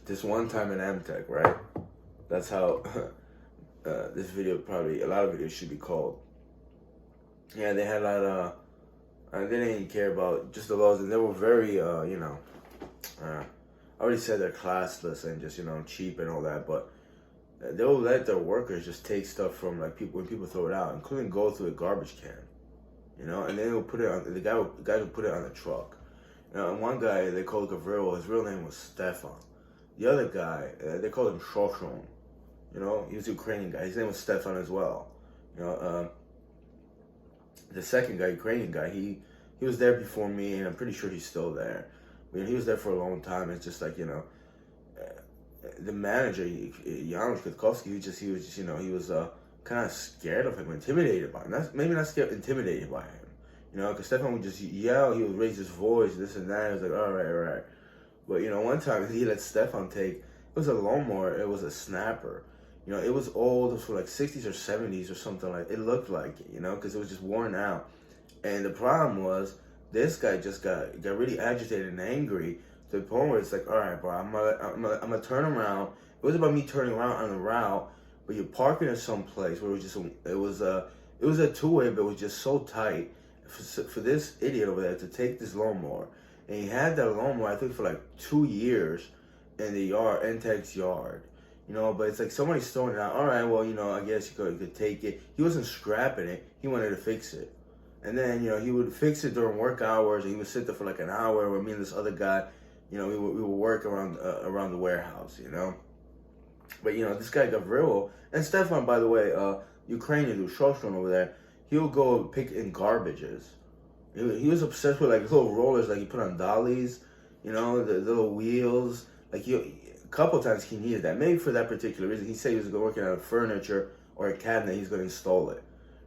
this one time in Amtech, right? That's how this video probably, a lot of videos should be called. Yeah, they had a lot of, they didn't care about just the laws, and they were very, I already said they're classless and just, cheap and all that, but they'll let their workers just take stuff from like people when people throw it out, including go through a garbage can, and then they'll put it on the guys will put it on the truck. And one guy they called Gavrilo, his real name was Stefan. The other guy they called him Shoshon. He was a Ukrainian guy. His name was Stefan as well. The second guy, Ukrainian guy, he was there before me, and I'm pretty sure he's still there. But he was there for a long time. It's just like the manager, Janusz Kwiatkowski, he was kind of scared of him, intimidated by him. Maybe not scared, intimidated by him. Because Stefan would just yell, he would raise his voice, this and that. It was like, all right. But one time he let Stefan take. It was a lawnmower. It was a snapper. It was old. It was from like 60s or 70s or something like. It looked like it, because it was just worn out. And the problem was this guy just got really agitated and angry to the point where it's like, all right, bro, I'm gonna turn around. It was about me turning around on the route, but you're parking at some place where it was a two-way, but it was just so tight for this idiot over there to take this lawnmower. And he had that lawnmower, I think, for like 2 years in the yard, Entech's yard. But it's like somebody's throwing it out. All right, well, I guess you could take it. He wasn't scrapping it. He wanted to fix it. And then, he would fix it during work hours, and he would sit there for like an hour with me and this other guy. We would work around the warehouse, But, this guy Gavrilo, and Stefan, by the way, Ukrainian dude, Shoshon over there, he'll go pick in garbages. He was obsessed with like little rollers, like he put on dollies, the little wheels. Like a couple times he needed that. Maybe for that particular reason. He said he was working on furniture or a cabinet. He's going to install it,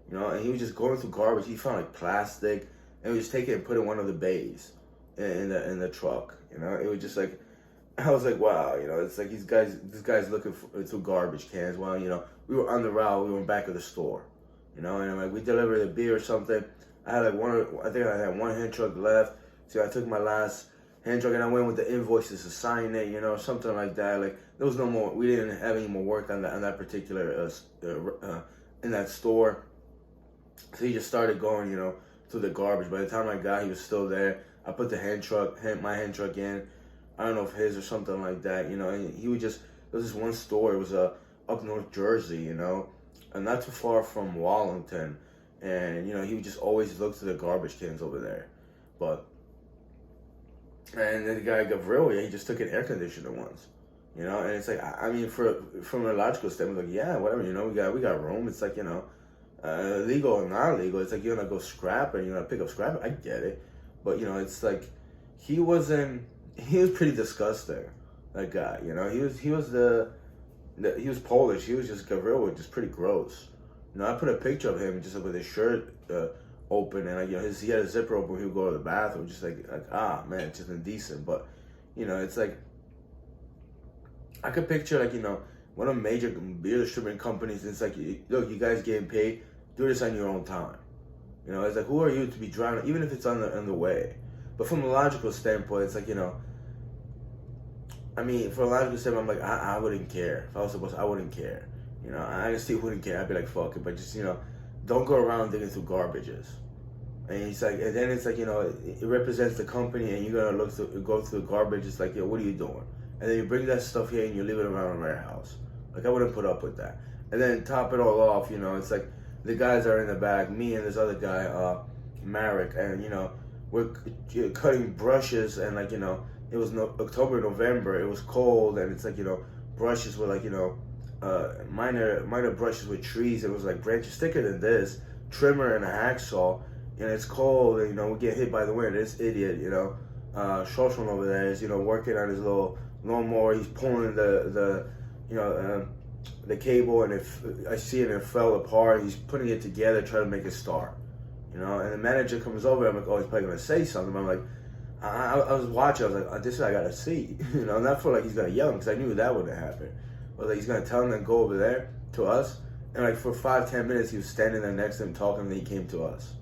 And he was just going through garbage. He found like plastic, and he was take it and put it in one of the bays in the truck. It was just like, I was like, wow, it's like this guy's looking through garbage cans. Well, we were on the route. We were back at the store, and I'm like, we delivered a beer or something. I had I think I had one hand truck left. So I took my last hand truck and I went with the invoices to sign it, something like that. Like there was no more. We didn't have any more work on that particular in that store. So he just started going, through the garbage. By the time I got, he was still there. I put my hand truck in. I don't know if his or something like that, And he would just. There was this one store. It was up North Jersey, and not too far from Wallington. And, he would just always look to the garbage cans over there. And then the guy Gavrilo, he just took an air conditioner once. And it's like, I mean, from a logical standpoint, like, yeah, whatever, we got room. It's like, legal or not legal. It's like, you're going to go scrap and you're going to pick up scrap. I get it. But, it's like, he was pretty disgusting, that guy, he was Polish. He was just, Gavrilo, just pretty gross. I put a picture of him just with his shirt open, and he had a zipper open when he would go to the bathroom, just like man, it's just indecent. But it's like I could picture like one of the major beer distributing companies. It's like, look, you guys getting paid, do this on your own time. It's like, who are you to be driving, even if it's on the way? But from a logical standpoint, it's like I mean, from a logical standpoint, I'm like, I wouldn't care if I was supposed to. I wouldn't care. I honestly wouldn't care. I'd be like, fuck it. But just, don't go around digging through garbages. And he's like, and then it's like, it represents the company, and you're going to go through the garbage. It's like, what are you doing? And then you bring that stuff here and you leave it around the warehouse. Like, I wouldn't put up with that. And then top it all off, it's like the guys are in the back, me and this other guy, Marek, and, we're cutting brushes, and like, it was October, November, it was cold, and it's like, brushes were like, minor brushes with trees. It was like branches thicker than this, trimmer and a hacksaw, and it's cold, and we get hit by the wind. This idiot, Shoshon over there is, working on his little lawnmower. He's pulling the cable, and if I see it and it fell apart, he's putting it together, trying to make it start. And the manager comes over. I'm like, oh, he's probably gonna say something. I'm like, I was watching. I was like, this I gotta see. Not for like he's gonna yell, because I knew that wouldn't happen. But like he's gonna tell him to go over there to us, and like for 5-10 minutes he was standing there next to him talking, and then he came to us.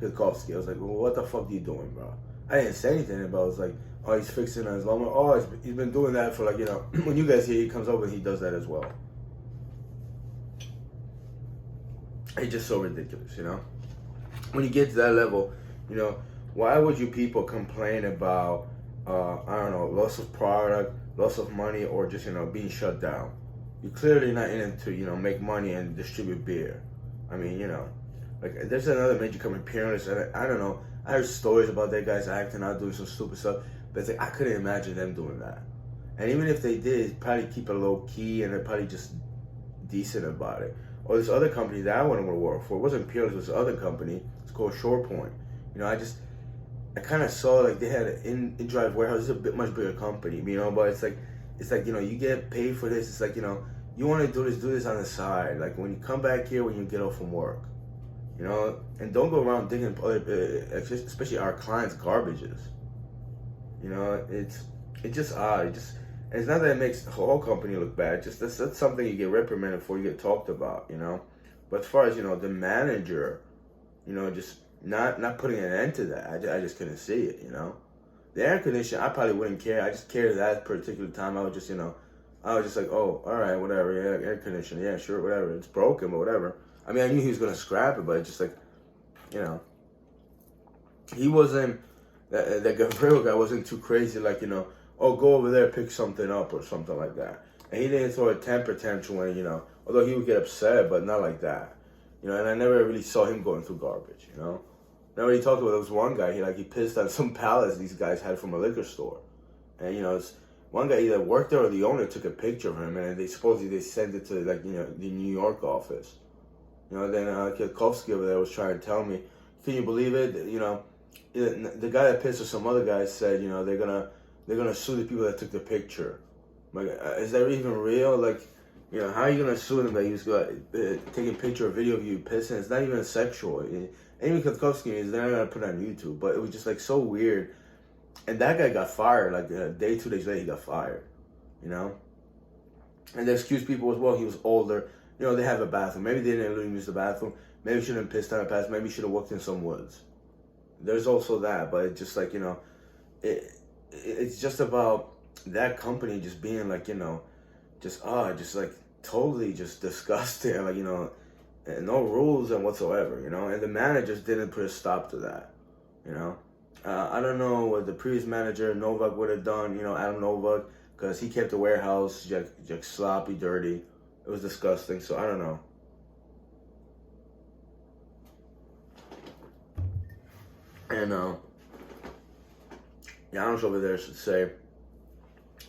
Kwiatkowski. I was like, well, what the fuck are you doing, bro? I didn't say anything, but I was like, Oh, he's fixing his lawnmower. Oh, he's been doing that for like, when you guys hear he comes over and he does that as well. It's just so ridiculous, When you get to that level, why would you people complain about, I don't know, loss of product, loss of money, or just, being shut down? You're clearly not in it to, make money and distribute beer. I mean, like there's another major company, Peerless, and I don't know. I heard stories about that guys acting out, doing some stupid stuff, but it's like I couldn't imagine them doing that. And even if they did, probably keep it low key and they're probably just decent about it. Or this other company that I wouldn't want to work for, it wasn't Peerless, it was this other company. It's called ShorePoint. I kind of saw like they had an in-drive warehouse. It's a much bigger company, but it's like you get paid for this. It's like, you want to do this on the side. Like when you come back here, when you get off from work, and don't go around digging other, especially our clients' garbages. It's just odd. It's not that it makes the whole company look bad. Just that's something you get reprimanded for, you get talked about, But as far as, the manager, just not putting an end to that, I just couldn't see it, The air conditioning, I probably wouldn't care. I just cared that particular time. I was just like, oh, all right, whatever, yeah, air conditioning, yeah, sure, whatever. It's broken, but whatever. I mean, I knew he was going to scrap it, but it's just like, he wasn't, that Gavril guy wasn't too crazy, like, oh, go over there, pick something up or something like that. And he didn't throw a temper tantrum when, although he would get upset, but not like that. And I never really saw him going through garbage, Never really talked about, there was one guy, he pissed on some pallets these guys had from a liquor store. And, it's one guy either worked there or the owner took a picture of him, and they supposedly sent it to, like, the New York office. Then Kwiatkowski over there was trying to tell me, can you believe it? The guy that pissed or some other guy said, they're gonna sue the people that took the picture. I'm like, is that even real? Like, how are you gonna sue them that he was taking a picture or video of you pissing? It's not even sexual. And even Kwiatkowski is they're not gonna put it on YouTube, but it was just like so weird. And that guy got fired. Like a day, 2 days later, he got fired. And they excuse people as well. He was older. They have a bathroom. Maybe they didn't let him use the bathroom. Maybe he shouldn't have pissed on a pass. Maybe he should have walked in some woods. There's also that, but it's just like, it's just about that company just being like, just like totally just disgusting, like, and no rules and whatsoever, and the managers didn't put a stop to that, I don't know what the previous manager, Novak, would have done, Adam Novak, because he kept the warehouse just sloppy, dirty. It was disgusting, so I don't know. And, Janusz over there should say,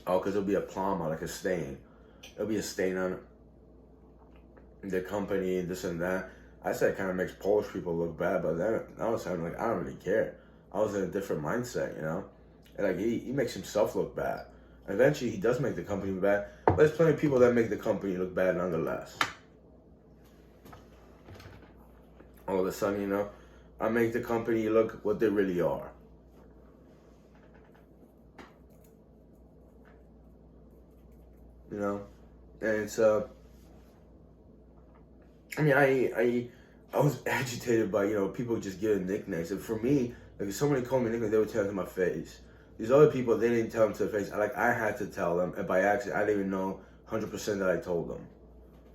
oh, because it'll be a plama, like a stain. It'll be a stain on the company, this and that. I said it kind of makes Polish people look bad, but then I was having like, I don't really care. I was in a different mindset, And like, he makes himself look bad. Eventually, he does make the company look bad, but there's plenty of people that make the company look bad nonetheless. All of a sudden, I make the company look what they really are. And it's I mean, I was agitated by people just giving nicknames, and for me, like if somebody called me nicknames, they would tell it to my face. These other people, they didn't tell them to the face. I had to tell them, and by accident, I didn't even know 100% that I told them.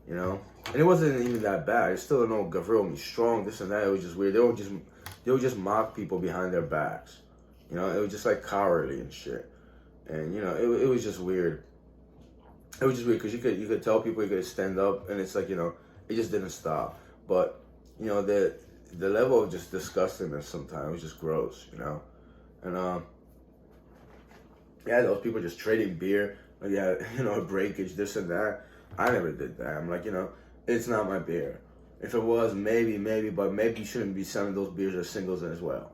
And it wasn't even that bad. I still don't know Gavril me strong, this and that. It was just weird. They would just mock people behind their backs. It was just like cowardly and shit. And it was just weird. It was just weird because you could tell people, you could stand up, and it's like it just didn't stop. But the level of just disgustingness sometimes was just gross. And those people just trading beer, like, breakage, this and that. I never did that. I'm like, it's not my beer. If it was, maybe, but maybe you shouldn't be selling those beers as singles as well.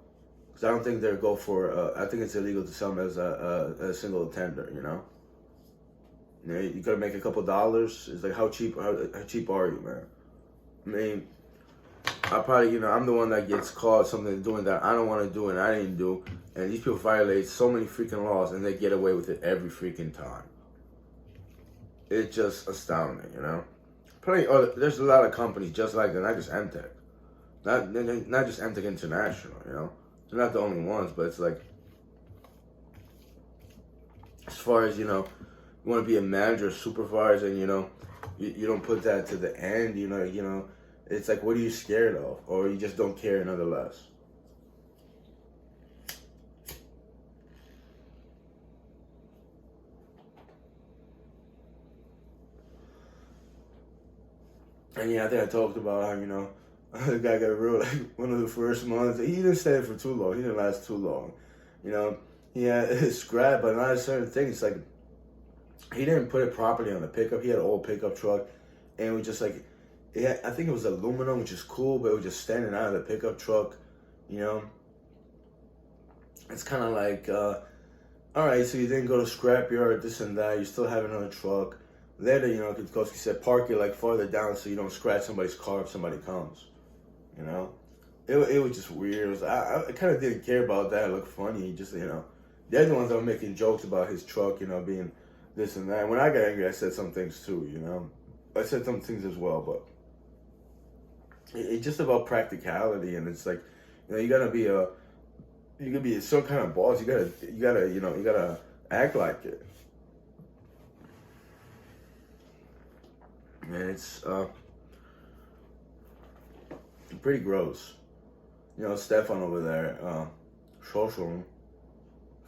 Because I don't think they'll go for, I think it's illegal to sell them as a single tender, You gotta make a couple dollars. It's like, how cheap are you, man? I mean, I probably, I'm the one that gets caught something doing that I don't want to do and I didn't do. And these people violate so many freaking laws and they get away with it every freaking time. It's just astounding, there's a lot of companies just like that, not just MTech. Not just MTech International, They're not the only ones, but it's like, as far as, you know, you want to be a manager or supervisor, and, you know, you don't put that to the end, you know, it's like, what are you scared of? Or you just don't care nonetheless. And yeah, I think I talked about how, you know, the guy got real, like, one of the first months. He didn't stay for too long. He didn't last too long. You know, he had his scrap, but not a certain thing. It's like, he didn't put it properly on the pickup. He had an old pickup truck, and it was just like, I think it was aluminum, which is cool, but it was just standing out of the pickup truck, you know. It's kind of like, all right, so you didn't go to scrapyard, this and that. You still have another truck. Later, you know, Kwiatkowski said, park it like farther down so you don't scratch somebody's car if somebody comes. You know, it was just weird. I kind of didn't care about that. It looked funny. Just, you know, they're the ones that were making jokes about his truck, you know, being this and that. And when I got angry, I said some things too. You know, I said some things as well, but it's just about practicality. And it's like, you know, you gotta be some kind of boss. You gotta act like it. And it's pretty gross. You know, Stefan over there, Shoshon,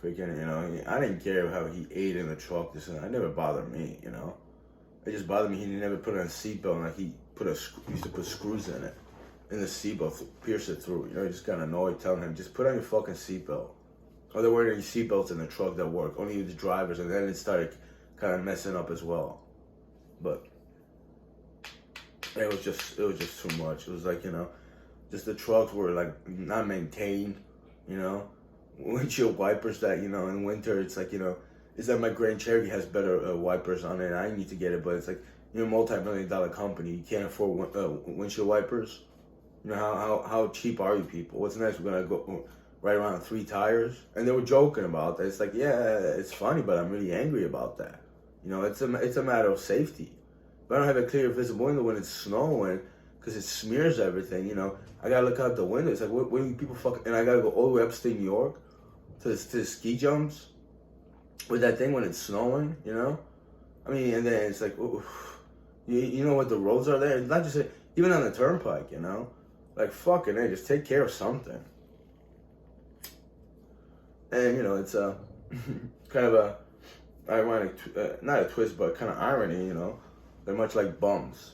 freaking, you know, I didn't care how he ate in the truck. This and that. It never bothered me, you know. It just bothered me he never put on a seatbelt, and like he used to put screws in it, in the seatbelt, pierce it through. You know, he just got annoyed telling him, just put on your fucking seatbelt. Or there weren't any seatbelts in the truck that work, only the drivers, and then it started kind of messing up as well. But it was just too much. It was like, you know, just the trucks were like not maintained, you know. Windshield wipers that, you know, in winter, it's like, you know, it's like my Grand Cherokee has better wipers on it. I need to get it, but it's like, you're a multi-million-dollar company. You can't afford windshield wipers. You know, how cheap are you people? What's next? We're gonna go right around 3 tires? And they were joking about that. It's like, yeah, it's funny, but I'm really angry about that. You know, it's a matter of safety. If I don't have a clear visible window when it's snowing, because it smears everything, you know, I gotta look out the window. It's like, what do you people fucking, and I gotta go all the way upstate New York to the ski jumps with that thing when it's snowing, you know? I mean, and then it's like, you know what the roads are there? It's not just, even on the turnpike, you know? Like, fucking, hey, just take care of something. And, you know, it's kind of a ironic, not a twist, but kind of irony, you know? They're much like bums.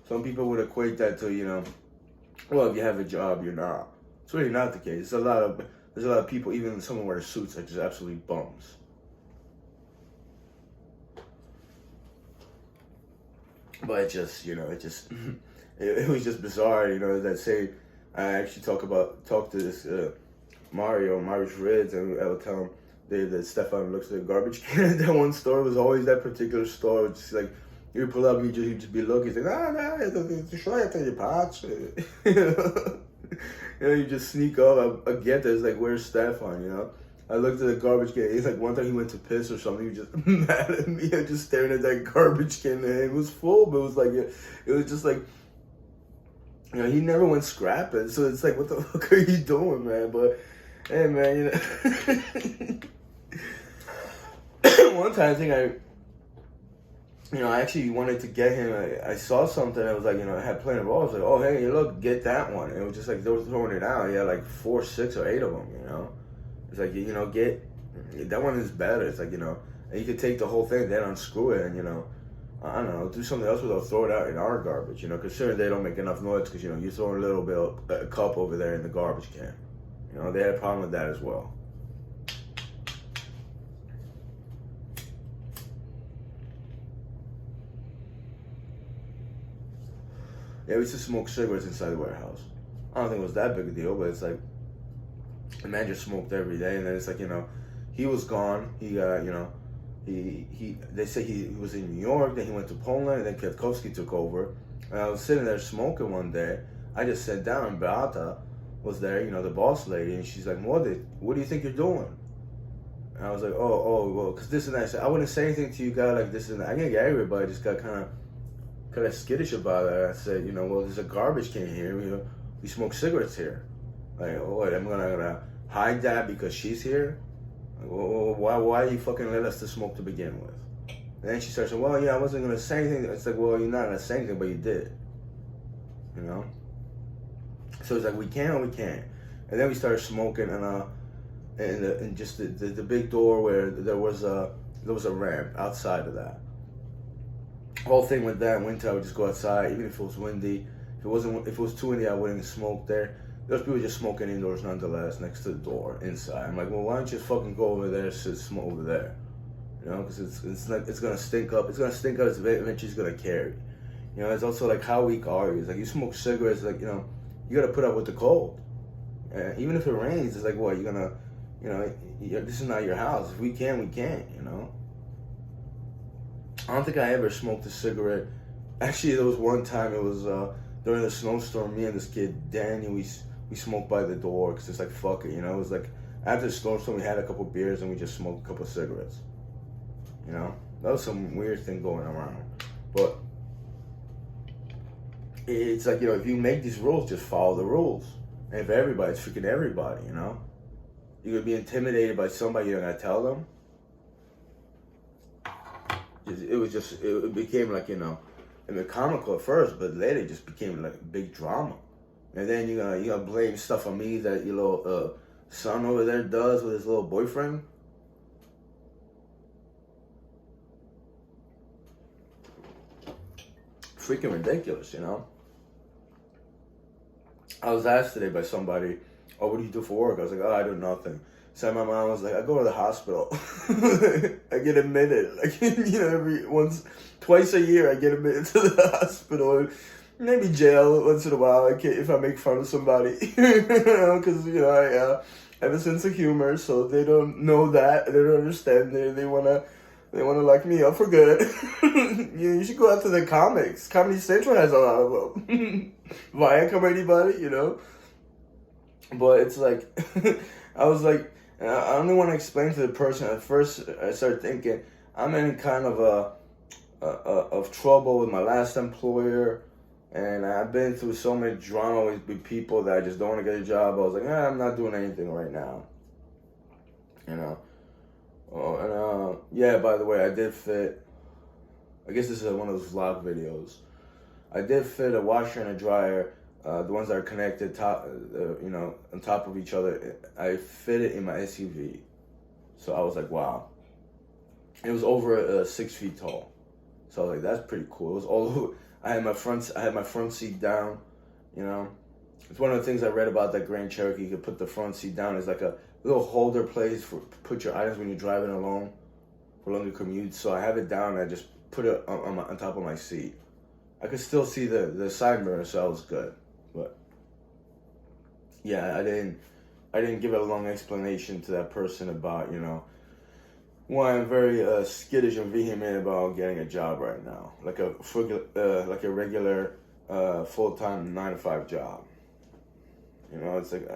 Some people would equate that to, you know, well, if you have a job, you're not. It's really not the case. There's a lot of people, even someone wears suits, like just absolutely bums. But it just, you know, it was just bizarre, you know, that say, I actually talk to this Marius Rids, and I would tell him that Stefan looks at the garbage can. That one store was always that particular store. It's just like, you pull up, you just be looking. He's like, no, should I tell you parts? You know, you just sneak up. I get that. It's like, where's Stefan? You know, I looked at the garbage can. It's like one time he went to piss or something. He was just mad at me. I just staring at that garbage can. And it was full, but it was like, it was just like, you know, he never went scrapping. So it's like, what the fuck are you doing, man? But hey, man, you know, one time I think I actually wanted to get him. I saw something. I was like, you know, I had plenty of balls. I was like, oh, hey, look, get that one. And it was just like they were throwing it out. He had like 4, 6, or 8 of them. You know, it's like, you know, get that one is better. It's like, you know, and you could take the whole thing, then unscrew it, and, you know, I don't know, do something else with it. Throw it out in our garbage. You know, considering they don't make enough noise because, you know, you throw a little bit of a cup over there in the garbage can. You know, they had a problem with that as well. Yeah, we used to smoke cigarettes inside the warehouse. I don't think it was that big a deal, but it's like, the man just smoked every day, and then it's like, you know, he was gone. He got, you know, they say he was in New York, then he went to Poland, and then Kwiatkowski took over. And I was sitting there smoking one day. I just sat down, and Beata was there, you know, the boss lady, and she's like, what do you think you're doing? And I was like, well, because this and that. I said, I wouldn't say anything to you guys like this and that. I didn't get angry, but I just got kind of kind of skittish about it. I said, you know, well, there's a garbage can here. You know, we smoke cigarettes here. Like, oh, what, I'm gonna hide that because she's here? Like, well, why you fucking let us to smoke to begin with? And then she starts saying, well, yeah, I wasn't gonna say anything. It's like, well, you're not gonna say anything, but you did. You know? So it's like, we can or we can't. And then we started smoking, and just the big door where there was a ramp outside of that. Whole thing with that winter, I would just go outside, even if it was windy. If it was too windy, I wouldn't smoke there. There's people just smoking indoors nonetheless, next to the door, inside. I'm like, well, why don't you just fucking go over there and smoke over there? You know, because it's gonna stink up. It's gonna stink up. Eventually, it's gonna carry. You know, it's also like, how weak are you? It's like, you smoke cigarettes, like, you know, you gotta put up with the cold. Even if it rains, it's like, what, you're gonna, you know, this is not your house. If we can, we can, you know. I don't think I ever smoked a cigarette. Actually, there was one time, it was during the snowstorm, me and this kid, Danny, we smoked by the door, because it's like, fuck it, you know. It was like, after the snowstorm, we had a couple beers, and we just smoked a couple cigarettes. You know? That was some weird thing going around. But it's like, you know, if you make these rules, just follow the rules. And if everybody, it's freaking everybody, you know? You're going to be intimidated by somebody, you're going to tell them. It became like, you know, I mean, comical at first, but later it just became like a big drama. And then you're gonna blame stuff on me that your little son over there does with his little boyfriend. Freaking ridiculous, you know? I was asked today by somebody, oh, what do you do for work? I was like, oh, I do nothing. So my mom was like, I go to the hospital. I get admitted. Like, you know, twice a year I get admitted to the hospital. Maybe jail once in a while if I make fun of somebody. Because, you know, I have a sense of humor, so they don't know that. They don't understand. They want to lock me up for good. You should go out to the comics. Comedy Central has a lot of them. Viacom, anybody, you know? But it's like, I was like, I only want to explain to the person. At first, I started thinking, I'm in kind of of trouble with my last employer, and I've been through so much drama with people that I just don't want to get a job. I was like, I'm not doing anything right now, you know. Oh, and yeah, by the way, I did fit, I guess this is one of those vlog videos. I did fit a washer and a dryer, the ones that are connected, you know, on top of each other. I fit it in my SUV. So I was like, wow. It was over 6 feet tall. So I was like, that's pretty cool. It was all over. I had my front seat down, you know. It's one of the things I read about that Grand Cherokee. You could put the front seat down. It's like a little holder place for put your items when you're driving alone for longer commutes. So I have it down and I just put it on top of my seat. I could still see the side mirror, so I was good. But yeah, I didn't give a long explanation to that person about, you know, why I'm very skittish and vehement about getting a job right now, like a regular full-time 9-to-5 job. You know, it's like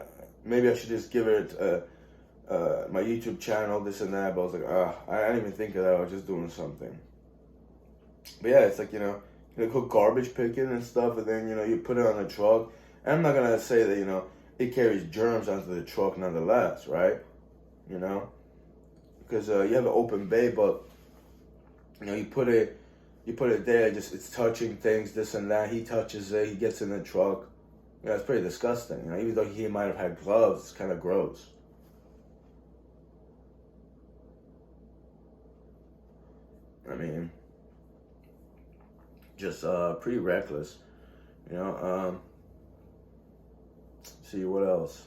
maybe I should just give it my YouTube channel, this and that. But I was like, I didn't even think of that. I was just doing something. But yeah, it's like, you know, you go garbage picking and stuff, and then, you know, you put it on the truck. And I'm not gonna say that, you know, it carries germs onto the truck nonetheless, right? You know, because you have an open bay, but you know, you put it there, it's touching things, this and that. He touches it, he gets in the truck. You know, it's pretty disgusting. You know, even though he might have had gloves, it's kind of gross. I mean, just pretty reckless. You know. See what else?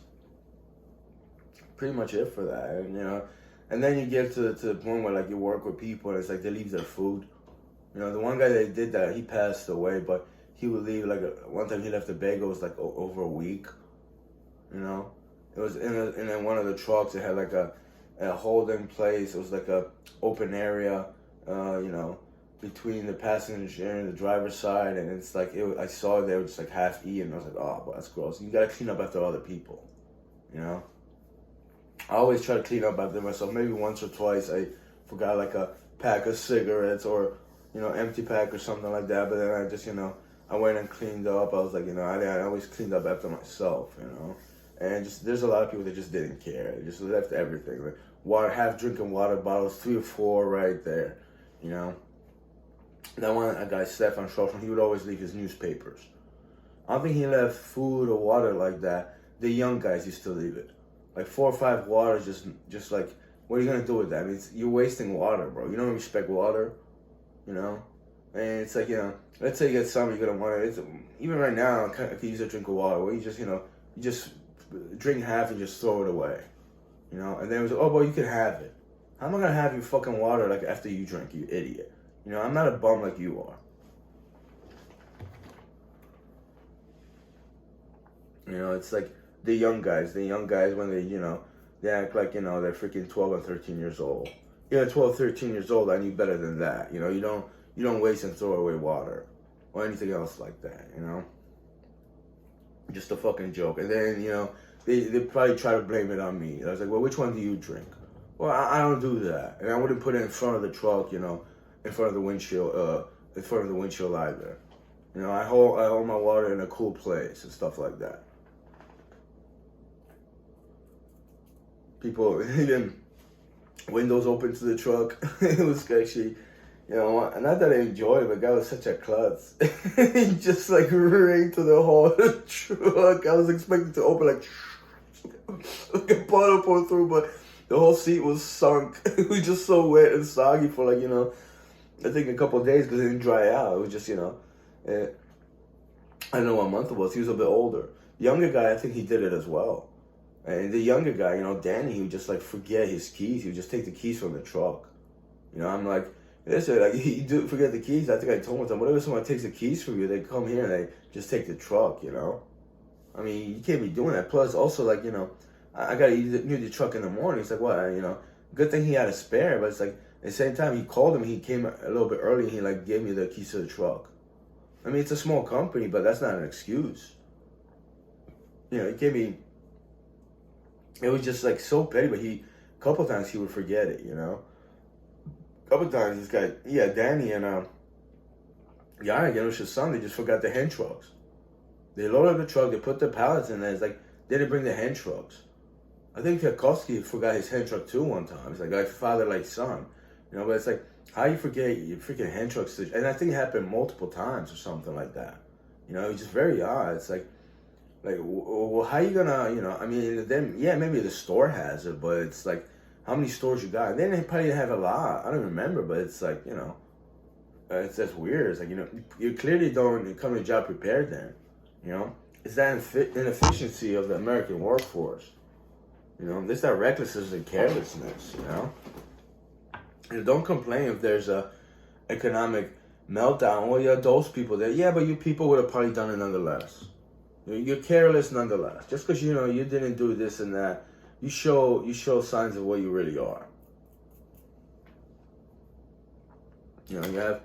Pretty much it for that, and you know. And then you get to the point where, like, you work with people and it's like they leave their food. You know, the one guy that did that, he passed away, but he would leave, like, one time he left a bag, it was like over a week. You know, it was in one of the trucks. It had like a holding place. It was like a open area, you know, between the passenger and the driver's side, and it's like I saw it, they were just like half eaten. I was like, oh, but that's gross. You gotta clean up after other people, you know. I always try to clean up after myself. Maybe once or twice I forgot like a pack of cigarettes or empty pack or something like that. But then I just, I went and cleaned up. I was like, I always cleaned up after myself, And just there's a lot of people that just didn't care. They just left everything. Like water, half drinking water bottles, 3 or 4 right there, That one guy, Stefan Schultz, he would always leave his newspapers. I don't think he left food or water like that. The young guys used to leave it. Like 4 or 5 waters, just like, what are you gonna do with that? I mean, you're wasting water, bro. You don't respect water, And it's like, let's say you get something you're gonna want to. Even right now, I could use a drink of water where you just drink half and just throw it away, And then it was, oh, well, you can have it. How am I gonna have your fucking water like after you drink, you idiot? I'm not a bum like you are. It's like the young guys when they act like, they're freaking 12 and 13 years old. 12, 13 years old, I knew better than that. You don't waste and throw away water or anything else like that, Just a fucking joke. And then, they probably try to blame it on me. I was like, well, which one do you drink? Well, I don't do that. And I wouldn't put it in front of the truck, in front of the windshield either. I hold my water in a cool place and stuff like that. People, even windows open to the truck. It was actually, not that I enjoyed it, but the guy was such a klutz. He just like ran to the whole truck. I was expecting to open like a bottle pour through, but the whole seat was sunk. It was just so wet and soggy for like, I think a couple of days because it didn't dry out. It was just, I don't know what month it was. He was a bit older. Younger guy, I think he did it as well. And the younger guy, Danny, he would just like forget his keys. He would just take the keys from the truck. I'm like, listen, like you do forget the keys. I think I told him, whatever someone takes the keys from you, they come here and they just take the truck, I mean, you can't be doing that. Plus, also like, I gotta use the truck in the morning. It's like, what, good thing he had a spare, but it's like, at the same time, he called him, he came a little bit early, and he like gave me the keys to the truck. I mean, it's a small company, but that's not an excuse. He gave me, it was just like so petty, but a couple times he would forget it, A couple times this guy, Danny and Yannick, it was his son, they just forgot the hand trucks. They loaded up the truck, they put the pallets in there, it's like, they didn't bring the hand trucks. I think Tchaikovsky forgot his hand truck too one time. It's like father, like son. But it's like, how you forget your freaking hand trucks? And I think it happened multiple times or something like that. It's just very odd. It's like, well, how you gonna, I mean, then, maybe the store has it, but it's like, how many stores you got? And then they probably have a lot. I don't remember, but it's like, it's just weird. It's like, you clearly don't come to the job prepared then, It's that inefficiency of the American workforce. There's that recklessness and carelessness, And don't complain if there's a economic meltdown. Well, those people there. Yeah, but you people would have probably done it nonetheless. You're careless nonetheless. Just because, you didn't do this and that, you show signs of what you really are. You have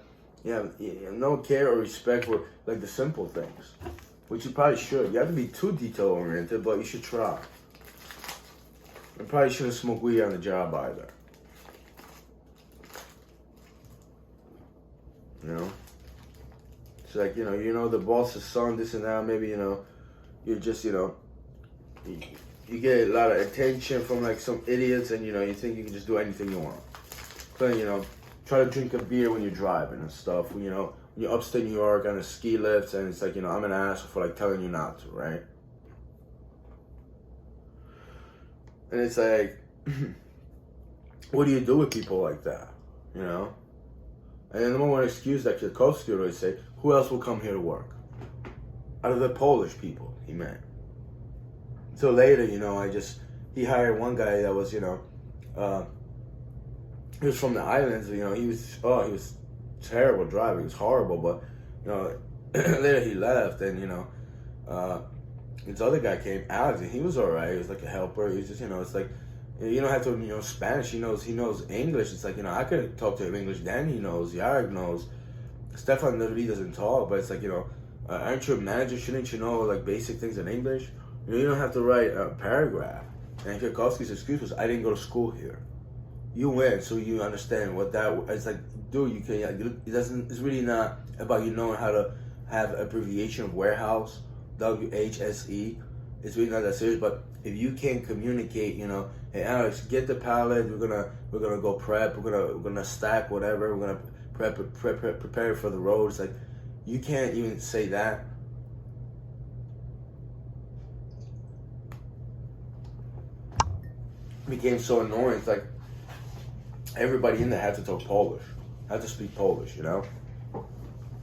no care or respect for, like, the simple things. Which you probably should. You have to be too detail-oriented, but you should try. You probably shouldn't smoke weed on the job either. It's like, the boss's son, this and that, maybe, you're just, you get a lot of attention from, like, some idiots, and, you think you can just do anything you want. But, try to drink a beer when you're driving and stuff, you're upstate New York on a ski lift, and it's like, I'm an asshole for, like, telling you not to, right? And it's like, what do you do with people like that, And then the one excuse that Tchaikovsky would always say, who else will come here to work? Out of the Polish people, he meant. So later, he hired one guy that was, he was from the islands, he was terrible driver, he was horrible, but, later he left, and, this other guy came, Alex, and he was alright, he was like a helper, he was just, it's like, you don't have to, Spanish, he knows English, it's like, I could talk to him English, Danny knows, Yarek knows, Stefan literally doesn't talk, but it's like, aren't you a manager, shouldn't you know, like, basic things in English? You don't have to write a paragraph, and Tchaikovsky's excuse was, I didn't go to school here. you win. So you understand what that. It's like, dude, you can. It doesn't. It's really not about you knowing how to have abbreviation of warehouse, WHSE. It's really not that serious. But if you can't communicate, hey Alex, get the pallet. We're gonna go prep. We're gonna stack whatever. We're gonna prepare for the road. It's like you can't even say that. It became so annoying. It's like everybody in there had to talk Polish, had to speak Polish.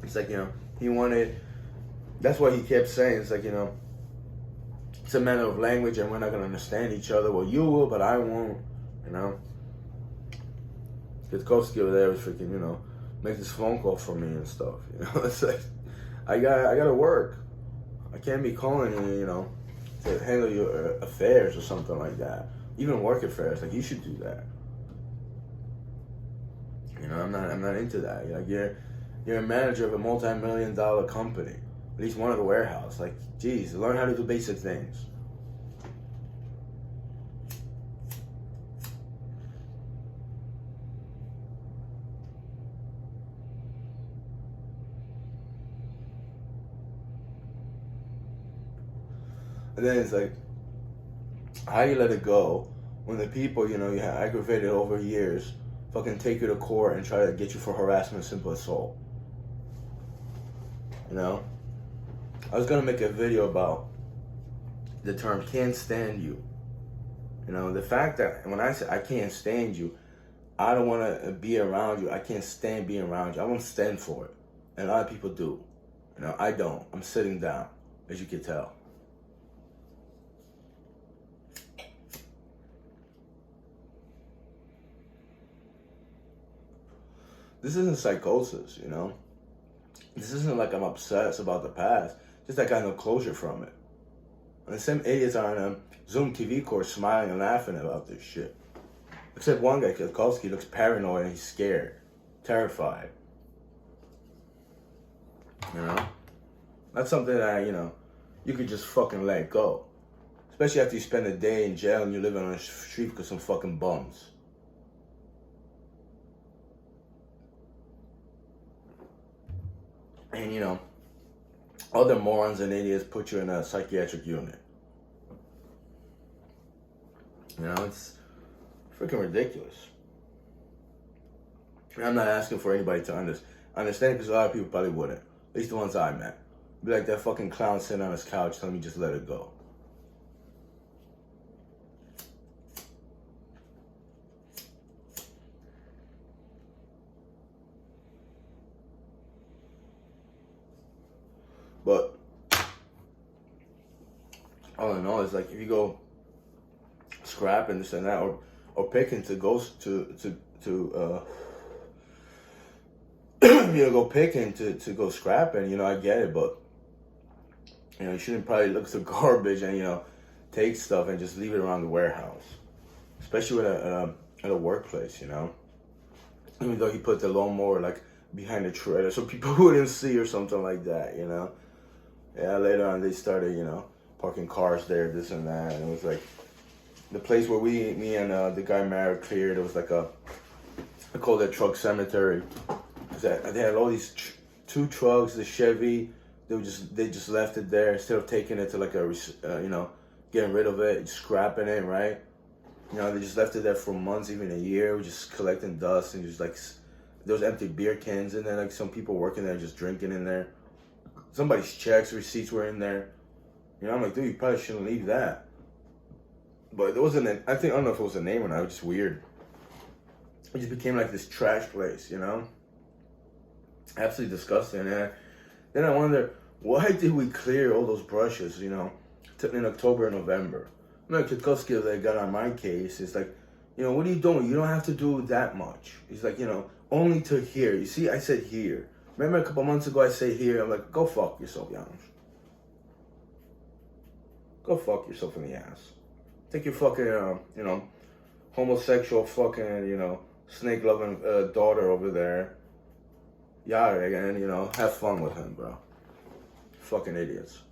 It's like he wanted. That's what he kept saying. It's like it's a matter of language, and we're not gonna understand each other. Well, you will, but I won't. Kwiatkowski over there was freaking make this phone call for me and stuff. It's like I gotta work. I can't be calling you, to handle your affairs or something like that. Even work affairs, like you should do that. I'm not into that. Like you're a manager of a multi-million-dollar company, at least one of the warehouse. Like, geez, learn how to do basic things. And then it's like, how you let it go when the people, you have aggravated over years, fucking take you to court and try to get you for harassment, simple assault. I was gonna make a video about the term "can't stand you." The fact that when I say I can't stand you, I don't want to be around you. I can't stand being around you. I won't stand for it, and a lot of people do. I don't. I'm sitting down, as you can tell. This isn't psychosis, This isn't like I'm obsessed about the past. Just I got no closure from it. And the same idiots are on a Zoom TV course smiling and laughing about this shit. Except one guy, Kwiatkowski, looks paranoid and he's scared. Terrified. That's something that, you could just fucking let go. Especially after you spend a day in jail and you're living on the street because some fucking bums. And other morons and idiots put you in a psychiatric unit. It's freaking ridiculous. And I'm not asking for anybody to understand because a lot of people probably wouldn't. At least the ones I met. Be like that fucking clown sitting on his couch telling me just let it go. But all in all, it's like if you go scrapping this and that, or picking to go go picking to go scrapping. I get it, but you shouldn't probably look through garbage and take stuff and just leave it around the warehouse, especially at a workplace. Even though he put the lawnmower like behind the trailer so people wouldn't see or something like that. Yeah, later on they started, parking cars there, this and that, and it was like the place where me and the guy Mara cleared. It was like I call it truck cemetery. They had all these two trucks, the Chevy. They just left it there instead of taking it to like getting rid of it, scrapping it, right? They just left it there for months, even a year, just collecting dust and just like those empty beer cans in there. Like some people working there just drinking in there. Somebody's checks, receipts were in there. I'm like, dude, you probably shouldn't leave that. But there wasn't I don't know if it was a name or not. It was just weird. It just became like this trash place, Absolutely disgusting. And then I wonder, why did we clear all those brushes, in October and November? Kwiatkowski that got on my case. It's like, what are you doing? You don't have to do that much. He's like, only to here. You see, I said here. Remember a couple months ago I said here, I'm like, go fuck yourself, Janusz. Go fuck yourself in the ass. Take your fucking, homosexual fucking, snake-loving daughter over there. And, have fun with him, bro. Fucking idiots.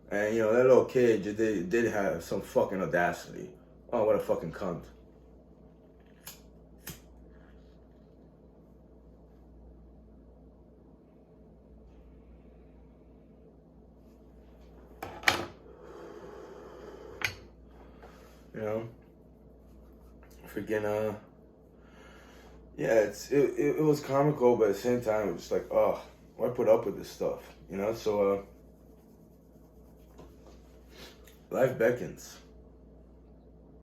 And, that little kid did have some fucking audacity. Oh, what a fucking cunt. You know, freaking yeah, it was comical, but at the same time, it was like, oh, why put up with this stuff? You know, so life beckons.